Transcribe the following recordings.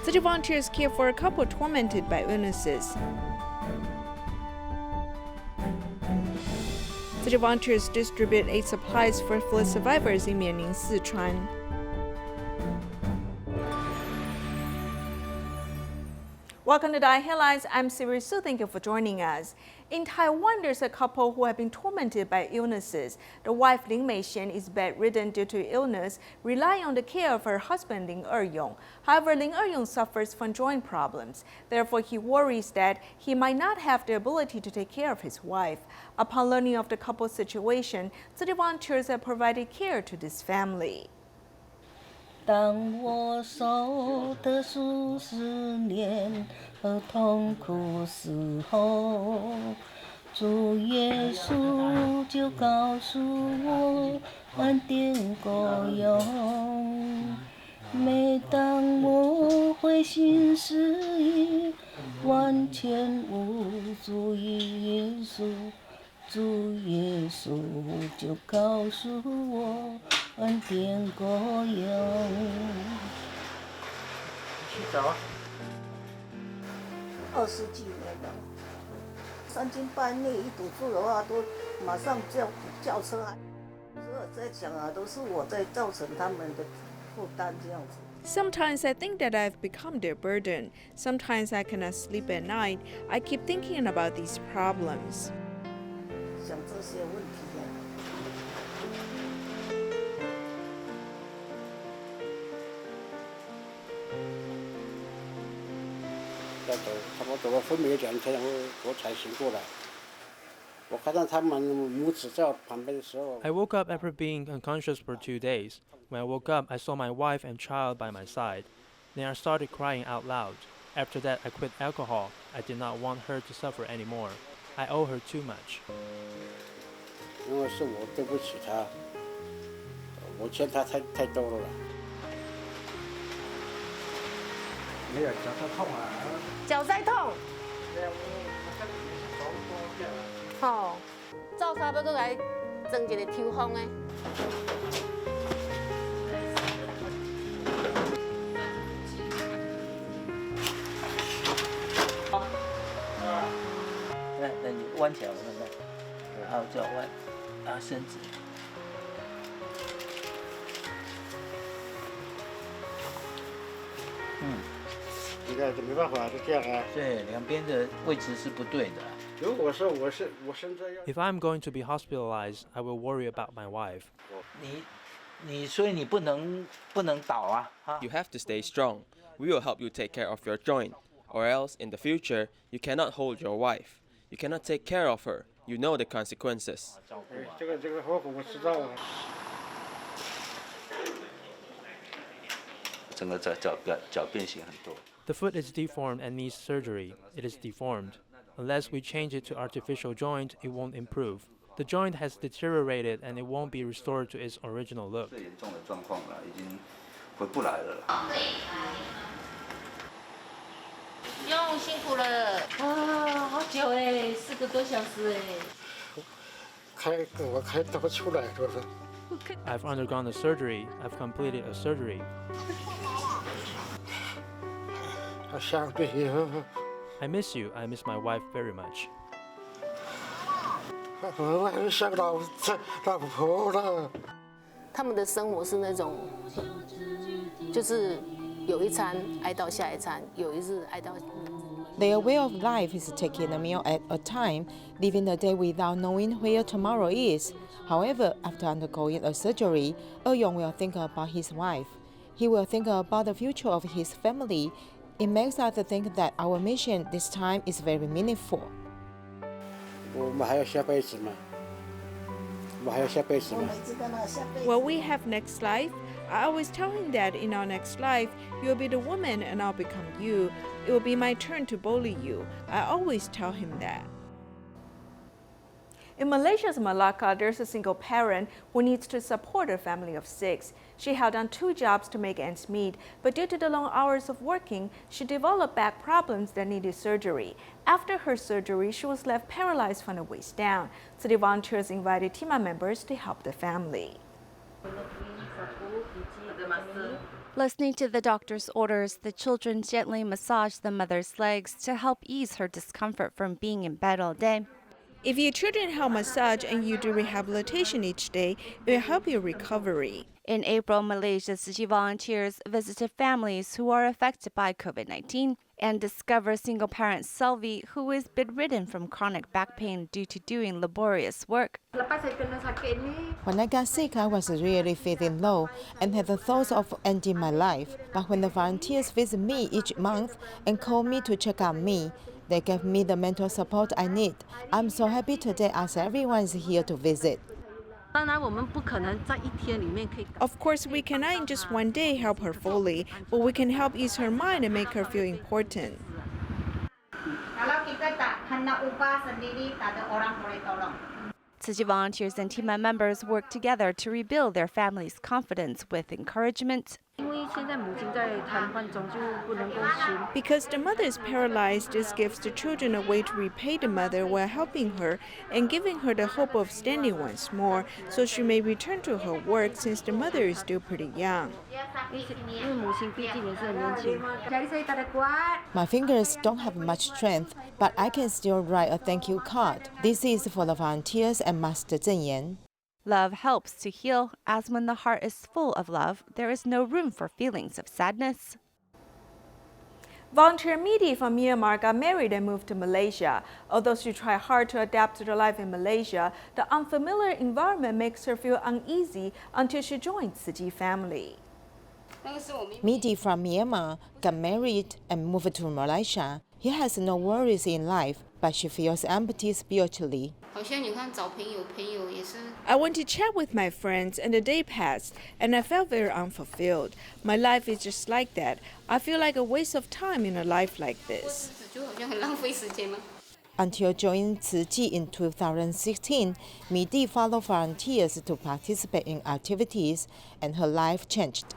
Tzu Chi volunteers care for a couple tormented by illnesses. Tzu Chi volunteers distribute aid supplies for flood survivors in Mianning, Sichuan. Welcome to DaAi Headlines. I'm Siri Su. Thank you for joining us. In Taiwan, there's a couple who have been tormented by illnesses. The wife, Lin Meixian, is bedridden due to illness, relying on the care of her husband, Lin Eryong. However, Lin Eryong suffers from joint problems. Therefore, he worries that he might not have the ability to take care of his wife. Upon learning of the couple's situation, Tzu Chi volunteers have provided care to this family. 当我受的数十年和痛苦时候，主耶稣就告诉我恩典够用。每当我灰心失意，完全无助于耶稣，主耶稣就告诉我。 恩典够用。洗澡啊？20几年了，三更半夜一堵住的话，都马上叫车来。所以我在想啊，都是我在造成他们的负担这样子。 Sometimes I think that I've become their burden. Sometimes I cannot sleep at night. I keep thinking about these problems. 想这些问题啊。 要走，差不多分别2天，我才醒过来。我看到他们母子在我旁边的时候。I woke up after being unconscious for 2 days. When I woke up, I saw my wife and child by my side. Then I started crying out loud. After that, I quit alcohol. I did not want her to suffer anymore. I owe her too much. 因为是我对不起她，我欠她太多了。没有，脚在痛啊。脚在痛。吼，早餐要搁来装一个抽风的。那你弯起来，我看看，然后脚弯，然后伸直。 应该是没办法，就这样啊。对，两边的位置是不对的。如果说我现在要， If I'm going to be hospitalized, I will worry about my wife. 所以你不能倒啊！ You have to stay strong. We will help you take care of your joint, or else in the future you cannot hold your wife. You cannot take care of her. You know the consequences. 这个后果我知道啊。 整个脚变形很多。 The foot is deformed and needs surgery. It is deformed. Unless we change it to artificial joint, it won't improve. The joint has deteriorated and it won't be restored to its original look. 最严重的状况了，已经回不来了。用辛苦了啊，好久哎，4个多小时哎。我开刀出来是不是？ I've undergone a surgery. I've completed a surgery. 好想你啊！ I miss you. I miss my wife very much. 我很想老婆了。他们的生活是那种，就是有一餐挨到下一餐，有一日挨到。 Their way of life is taking a meal at a time, living the day without knowing where tomorrow is. However, after undergoing a surgery, Eryong will think about his wife. He will think about the future of his family. It makes us think that our mission this time is very meaningful. 我们还要下辈子吗？我还要下辈子吗？ Will we have next life? I always tell him that in our next life, you'll be the woman and I'll become you. It will be my turn to bully you. I always tell him that. In Malaysia's Malacca, there's a single parent who needs to support a family of 6. She held down 2 jobs to make ends meet, but due to the long hours of working, she developed back problems that needed surgery. After her surgery, she was left paralyzed from the waist down. City volunteers invited TIMA members to help the family. Listening to the doctor's orders, the children gently massage the mother's legs to help ease her discomfort from being in bed all day. If your children help massage and you do rehabilitation each day, it will help your recovery. In April, Malaysia's Tzu Chi volunteers visited families who are affected by COVID-19 and discovered single parent Selvi, who is bedridden from chronic back pain due to doing laborious work. When I got sick, I was really feeling low and had the thoughts of ending my life. But when the volunteers visit me each month and call me to check on me, they gave me the mental support I need. I'm so happy today as everyone is here to visit. Of course, we cannot in just one day help her fully, but we can help ease her mind and make her feel important. Tzu Chi volunteers and TIMA members work together to rebuild their family's confidence with encouragement. Because the mother is paralyzed, this gives the children a way to repay the mother while helping her and giving her the hope of standing once more, so she may return to her work since the mother is still pretty young. My fingers don't have much strength, but I can still write a thank you card. This is for the volunteers and Master Zheng Yan. Love helps to heal, as when the heart is full of love, there is no room for feelings of sadness. Volunteer Midi from Myanmar got married and moved to Malaysia. Although she tried hard to adapt to the life in Malaysia, the unfamiliar environment makes her feel uneasy until she joined Tzu Chi family. Midi from Myanmar got married and moved to Malaysia. He has no worries in life, but she feels empty spiritually. I went to chat with my friends and the day passed, and I felt very unfulfilled. My life is just like that. I feel like a waste of time in a life like this. Until joining Tzu Chi in 2016, Midi followed volunteers to participate in activities, and her life changed.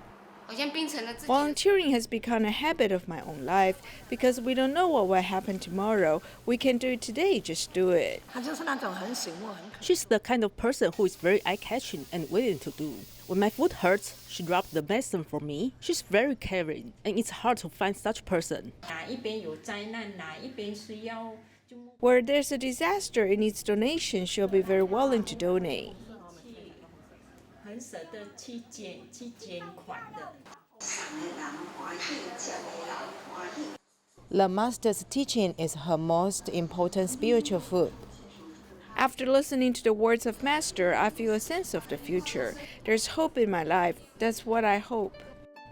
Volunteering has become a habit of my own life because we don't know what will happen tomorrow. We can do it today, just do it. She's the kind of person who is very eye-catching and willing to do. When my foot hurts, she dropped the medicine for me. She's very caring, and it's hard to find such a person. Where there's a disaster and needs donation, she'll be very willing to donate. The Master's teaching is her most important spiritual food. After listening to the words of Master, I feel a sense of the future. There's hope in my life. That's what I hope.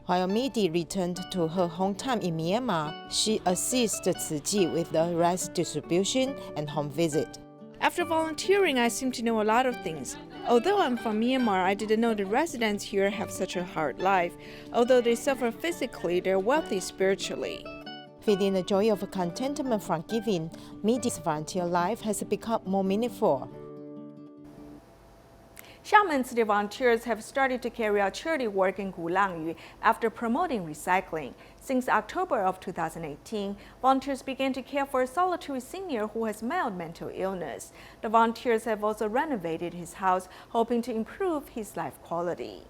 While Midi returned to her hometown in Myanmar, she assists Tzu Chi with the rice distribution and home visit. After volunteering, I seem to know a lot of things. Although I'm from Myanmar, I didn't know the residents here have such a hard life. Although they suffer physically, they're wealthy spiritually. Feeling the joy of contentment from giving, Midi's volunteer life has become more meaningful. Xiamen City volunteers have started to carry out charity work in Gulangyu after promoting recycling. Since October of 2018, volunteers began to care for a solitary senior who has mild mental illness. The volunteers have also renovated his house, hoping to improve his life quality.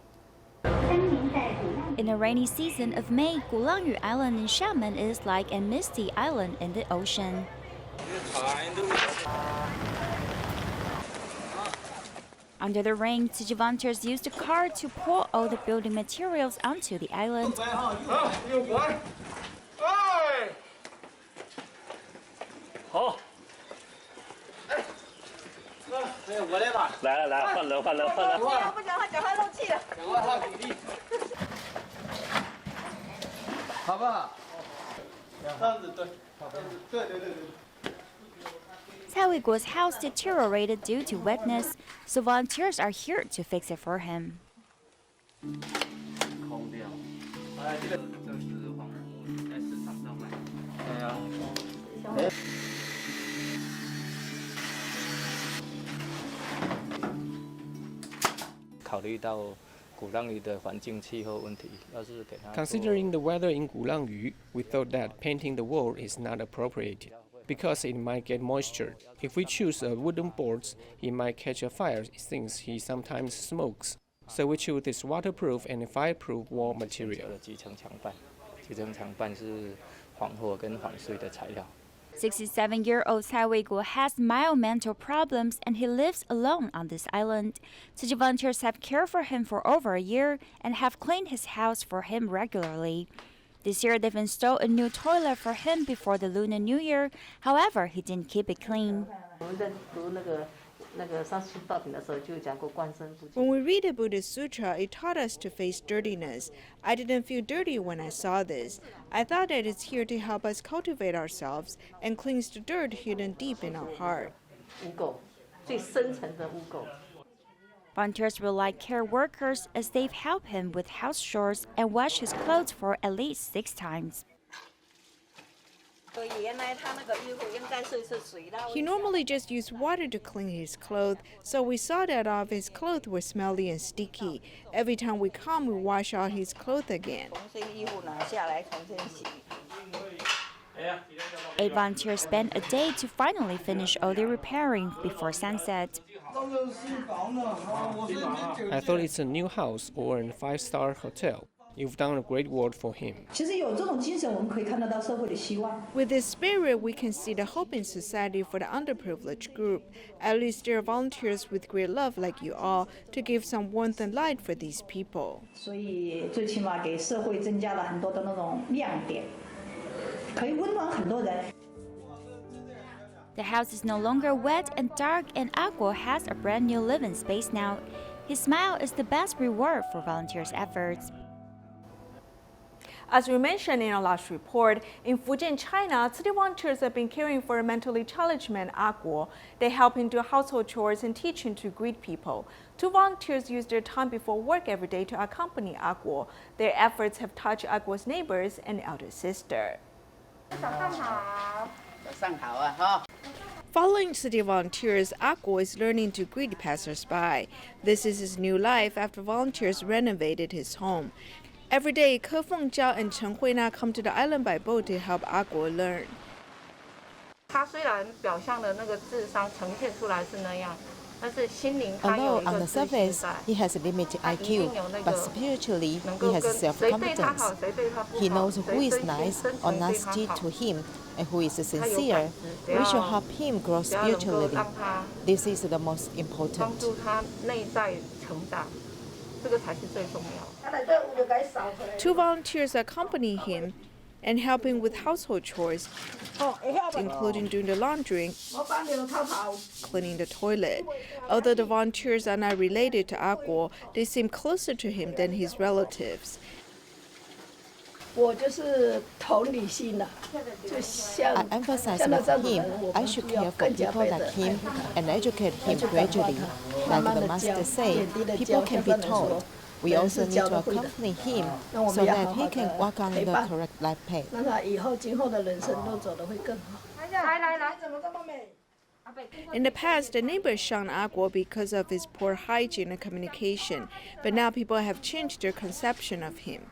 In a rainy season of May, Gulangyu Island in Xiamen is like a misty island in the ocean. Under the rain, Tzu Chi volunteers used a car to pour all the building materials onto the island. Cai Guo's house deteriorated due to wetness, so volunteers are here to fix it for him. Considering the weather in Gulangyu, we thought that painting the wall is not appropriate because it might get moisture. If we choose a wooden boards, it might catch a fire since he sometimes smokes. so we choose this waterproof and fireproof wall material. 67-year-old Cai Weiguo has mild mental problems and he lives alone on this island. Tzu Chi volunteers have cared for him for over a year and have cleaned his house for him regularly. This year they've installed a new toilet for him before the Lunar New Year. However, he didn't keep it clean. When we read the Buddhist sutra, it taught us to face dirtiness. I didn't feel dirty when I saw this. I thought that it's here to help us cultivate ourselves and cleanse the dirt hidden deep in our heart. Volunteers will like care workers as they've helped him with house chores and wash his clothes for at least 6 times. He normally just used water to clean his clothes, so we saw that all of his clothes were smelly and sticky. Every time we come, we wash all his clothes again. 8 volunteers spent a day to finally finish all their repairing before sunset. I thought it's a new house or a 5-star hotel. You've done a great work for him. With this spirit, we can see the hope in society for the underprivileged group. At least there are volunteers with great love like you all to give some warmth and light for these people. The house is no longer wet and dark, and Agua has a brand new living space now. His smile is the best reward for volunteers' efforts. As we mentioned in our last report, in Fujian, China, city volunteers have been caring for a mentally challenged man, Agua. They help him do household chores and teach him to greet people. 2 volunteers use their time before work every day to accompany Agua. Their efforts have touched Agua's neighbors and elder sister. Following city volunteers, Agua is learning to greet passers-by. This is his new life after volunteers renovated his home. Every day, Ke Fengjiao and Chen Huina come to the island by boat to help Agua learn. Although on the surface he has a limited IQ, but spiritually he has self-confidence. He knows who is nice or nasty to him and who is sincere. We should help him grow spiritually. This is the most important. 2 volunteers accompany him and help him with household chores, including doing the laundry, cleaning the toilet. Although the volunteers are not related to Agua, they seem closer to him than his relatives. I emphasize with him I should care for people like him and educate him gradually. Like the master say, people can be taught. We also need to accompany him so that he can walk on the correct life path. In the past, the neighbors shunned Agua because of his poor hygiene and communication, but now people have changed their conception of him.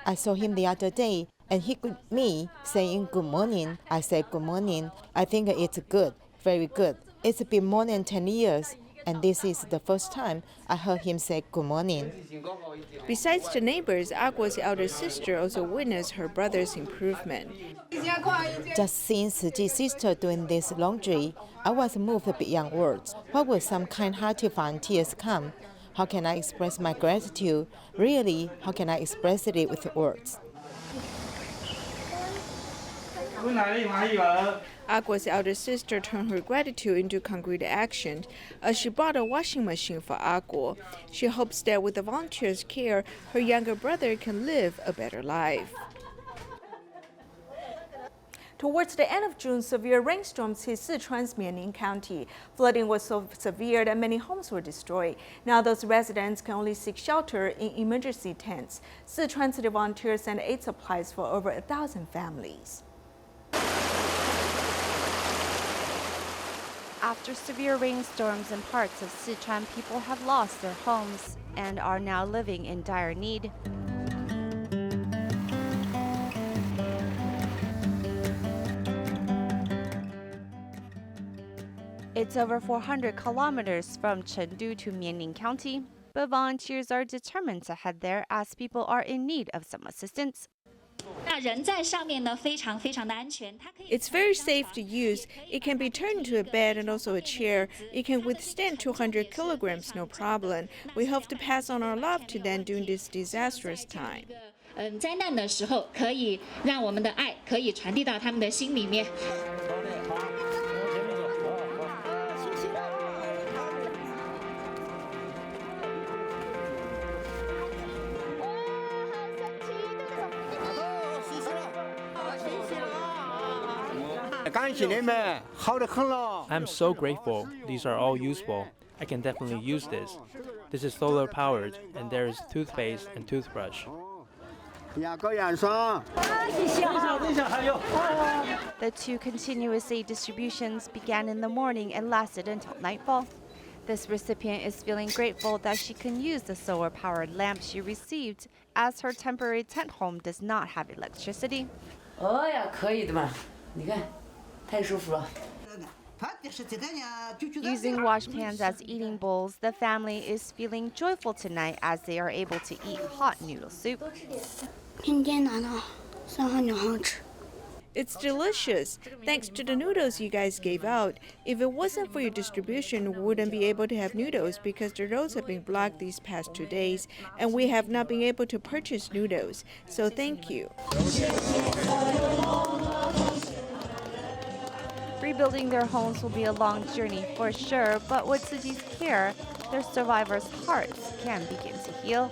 I saw him the other day and he greeted me saying good morning. I said good morning. I think it's good, very good. It's been more than 10 years and this is the first time I heard him say good morning. Besides the neighbors, Agua's elder sister also witnessed her brother's improvement. Just seeing Tzu Chi's sister doing this laundry, I was moved beyond words. Why would some kind-hearted volunteers come? How can I express my gratitude? Really, how can I express it with words? Agua's elder sister turned her gratitude into concrete action as she bought a washing machine for Agua. She hopes that with the volunteers' care, her younger brother can live a better life. Towards the end of June, severe rainstorms hit Sichuan's Mianning County. Flooding was so severe that many homes were destroyed. Now those residents can only seek shelter in emergency tents. Sichuan city volunteers sent aid supplies for over 1,000 families. After severe rainstorms in parts of Sichuan, people have lost their homes and are now living in dire need. It's over 400 kilometers from Chengdu to Mianning County, but volunteers are determined to head there as people are in need of some assistance. It's very safe to use. It can be turned into a bed and also a chair. It can withstand 200 kilograms, no problem. We hope to pass on our love to them during this disastrous time. 灾难的时候，可以让我们的爱可以传递到他们的心里面。I'm so grateful. These are all useful. I can definitely use this. This is solar powered, and there is toothpaste and toothbrush. The two continuous aid distributions began in the morning and lasted until nightfall. This recipient is feeling grateful that she can use the solar-powered lamp she received, as her temporary tent home does not have electricity. 哦呀，可以的嘛，你看，太舒服了。 Using washpans as eating bowls, the family is feeling joyful tonight as they are able to eat hot noodle soup. It's delicious. Thanks to the noodles you guys gave out. If it wasn't for your distribution, we wouldn't be able to have noodles because the roads have been blocked these past 2 days, and we have not been able to purchase noodles. So thank you. Rebuilding their homes will be a long journey for sure, but with Tzu Chi's care, their survivors' hearts can begin to heal.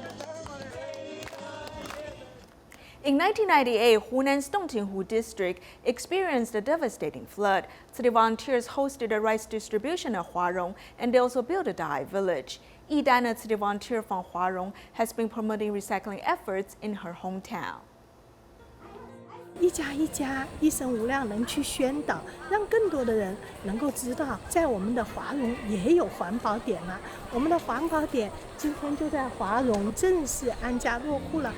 In 1998, Hunan's Dongtinghu district experienced a devastating flood. City volunteers hosted a rice distribution at Huarong, and they also built a DaAi village. Yi Dan, a city volunteer from Huarong, has been promoting recycling efforts in her hometown. 一家一家一声无量人去宣导，让更多的人能够知道，在我们的华容也有环保点了。我们的环保点今天就在华容正式安家落户了。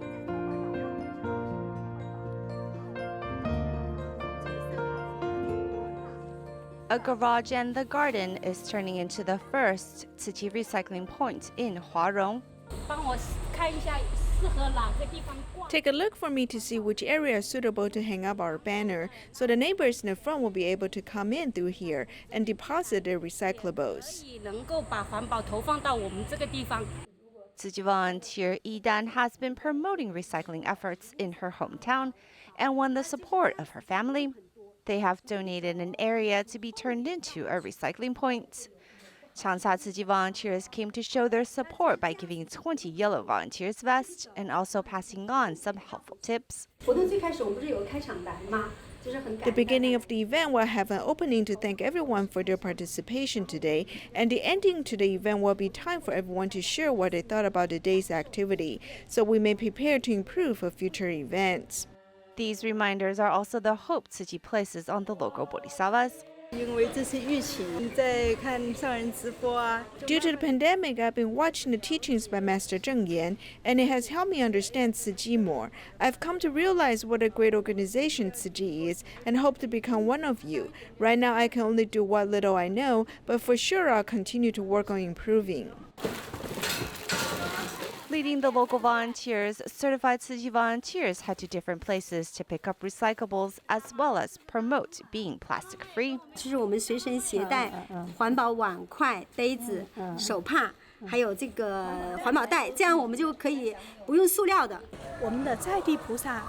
A garage and the garden is turning into the first Tzu Chi recycling point in Huarong. 帮我看一下适合哪个地方挂。 Take a look for me to see which area is suitable to hang up our banner, so the neighbors in the front will be able to come in through here and deposit their recyclables. 能够把环保投放到我们这个地方。 Tzu Chi volunteer Yi Dan has been promoting recycling efforts in her hometown and won the support of her family. They have donated an area to be turned into a recycling point. Changsha Tzu Chi volunteers came to show their support by giving 20 yellow volunteers vests and also passing on some helpful tips. The beginning of the event will have an opening to thank everyone for their participation today, and the ending to the event will be time for everyone to share what they thought about the day's activity, so we may prepare to improve for future events. These reminders are also the hope Tzu Chi places on the local bodhisattvas. Due to the pandemic, I've been watching the teachings by Master Zheng Yan, and it has helped me understand Tzu Chi more. I've come to realize what a great organization Tzu Chi is and hope to become one of you. Right now, I can only do what little I know, but for sure I'll continue to work on improving. Leading the local volunteers, certified Tzu Chi volunteers head to different places to pick up recyclables as well as promote being plastic-free. 就是我们随身携带环保碗筷、杯子、手帕，还有这个环保袋，这样我们就可以不用塑料的。我们的在地菩萨。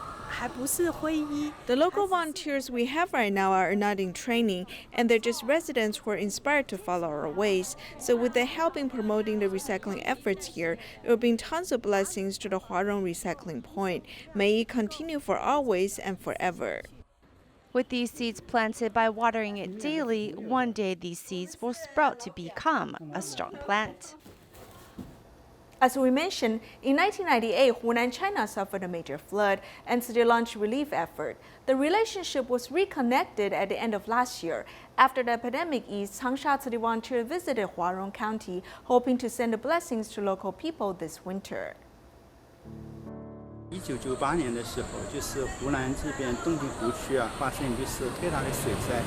The local volunteers we have right now are not in training, and they're just residents who are inspired to follow our ways. So with the help in promoting the recycling efforts here, it will bring tons of blessings to the Huarong recycling point. May it continue for always and forever. With these seeds planted by watering it daily, one day these seeds will sprout to become a strong plant. As we mentioned, in 1998, Hunan, China suffered a major flood, and Tzu Chi launched relief effort. The relationship was reconnected at the end of last year. After the epidemic eased, Changsha Tzu Chi volunteer visited Huarong County, hoping to send the blessings to local people this winter. 1998年的时候，就是湖南这边洞庭湖区啊，发生一次特大的水灾。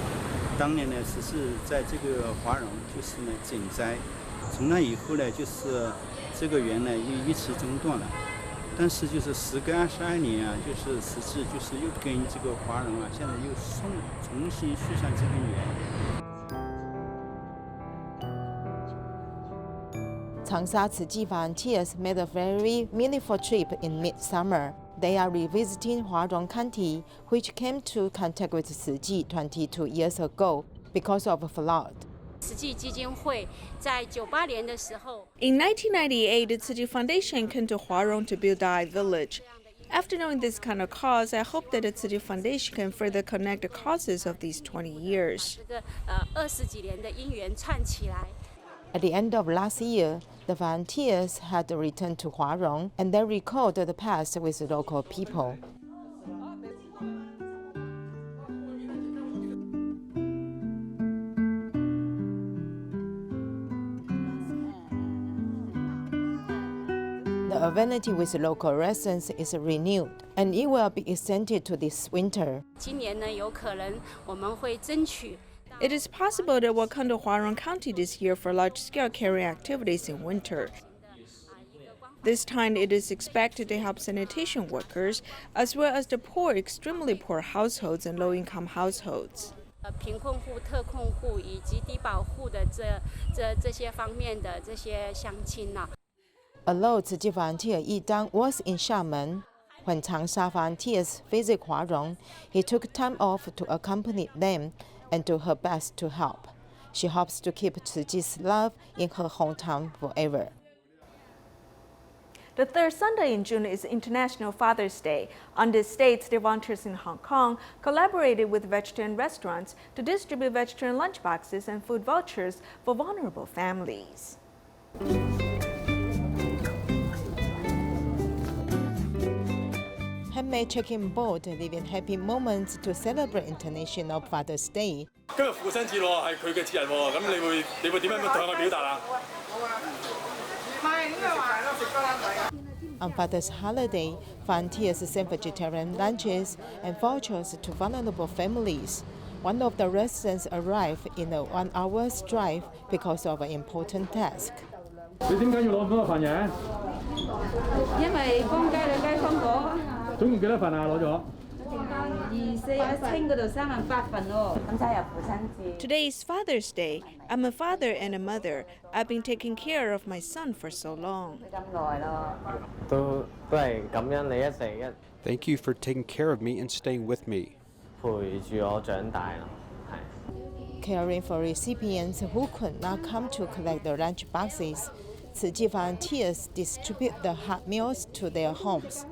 当年呢是在这个华容就是呢赈灾，从那以后呢就是这个园呢一直中断了。但是就是时隔22年啊，就是实际就是又跟这个华容啊，现在又重新续上这个缘。长沙Tzu Chi volunteers made a very meaningful trip in midsummer. They are revisiting Huarong County, which came to contact with Tzu Chi 22 years ago because of a flood. In 1998, the Tzu Chi Foundation came to Huarong to build DaAi Village. After knowing this kind of cause, I hope that the Tzu Chi Foundation can further connect the causes of these 20 years. At the end of last year, the volunteers had returned to Huarong and they recalled the past with local people. The affinity with local residents is renewed, and it will be extended to this winter. It is possible that we'll come to Huarong County this year for large-scale caring activities in winter. This time, it is expected to help sanitation workers, as well as the poor, extremely poor households and low-income households. Although Tzu Chi volunteer Yi Dang was in Xiamen, when Changsha volunteers visit Huarong, he took time off to accompany them and do her best to help. She hopes to keep Tzu Chi's love in her hometown forever. The third Sunday in June is International Father's Day. On this day, the volunteers in Hong Kong collaborated with vegetarian restaurants to distribute vegetarian lunchboxes and food vouchers for vulnerable families. Handmade check-in board living happy moments to celebrate International Father's Day. 今日父親節喎，係佢嘅節日喎，咁你會點樣向佢表達啊？ On Father's holiday, volunteers send vegetarian lunches and vouchers to vulnerable families. One of the residents arrived in a 1 hour's drive because of an important task. 你點解要攞咁多份嘢？因為幫雞兩雞分果。總共幾多份啊？攞咗？Today is Father's Day. I'm a father and a mother. I've been taking care of my son for so long. Thank you for taking care of me and staying with me. Caring for recipients who could not come to collect the lunch boxes, Tzu Chi volunteers distribute the hot meals to their homes.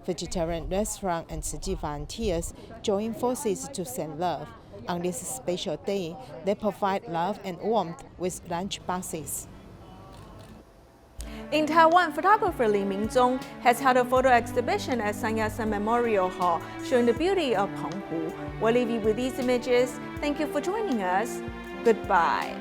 Vegetarian restaurant and Tzu Chi volunteers join forces to send love. On this special day, they provide love and warmth with lunch boxes. In Taiwan, photographer Lin Meixian has held a photo exhibition at Sanyasan Memorial Hall showing the beauty of Penghu. We'll leave you with these images. Thank you for joining us. Goodbye.